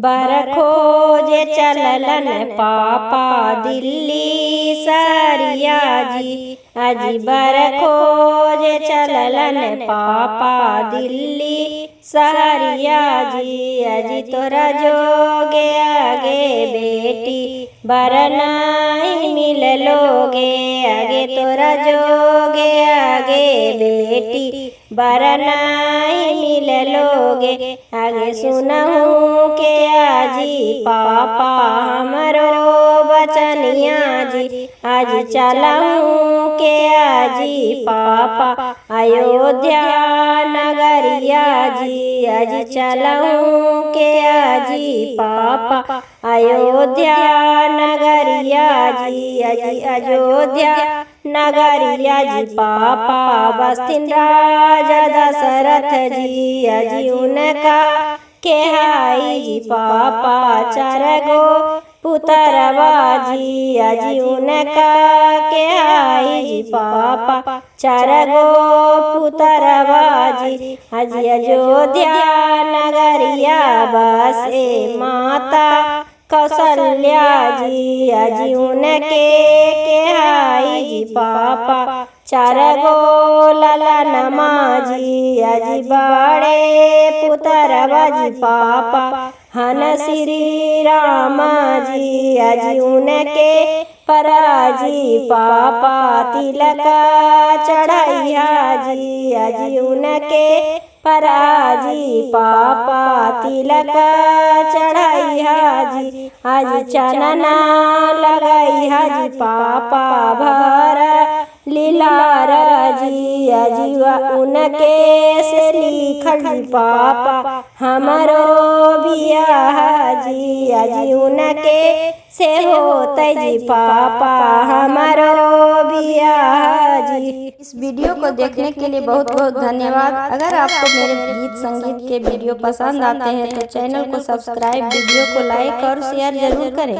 बरखोजे चललन पापा दिल्ली सरिया जी। अजी बरखोजे चललन पापा दिल्ली सहरिया जी। अजी तोरा जोगे आगे बेटी बरनाई मिल लोगे। आगे तोरा जोगे आगे बेटी बरनाई मिल लोगे। आगे सुनहूँ के आजी पापा हमरो बचनिया जी। आज चलहूँ के आजी पापा अयोध्या नगरिया जी। आज चलहूँ के आजी पापा अयोध्या नगरिया जी। अजी अयोध्या नगरिया जी पापा बस्तिन राजा दशरथ जी। अजी उनका के हाई जी पापा चार गो पुतरवा जी। अजी उनका के हाई जी पापा चार गो पुतरवा जी। अजी अयोध्या नगरिया बसे माता कौशल्या जी। अजी उनके के हाई जी पापा चार गो ललनमा जी। अजी बड़े पुतरवा जी पापा हन श्री राम जी। अजी उनके पराजी पापा तिलक चढ़ैया जी। अजी उनके पराजी पापा तिलक चढ़ैया जी। आज चनना लगैया जी पापा भर लीलार जी। अजी उनके से लिखल जी पापा हमरो बियाह जी। अजी उनके से होते जी पापा हमारो बियाह जी। इस वीडियो को देखने के लिए बहुत बहुत धन्यवाद। अगर आपको मेरे गीत संगीत के वीडियो पसंद आते हैं तो चैनल को सब्सक्राइब, वीडियो को लाइक और शेयर जरूर करें।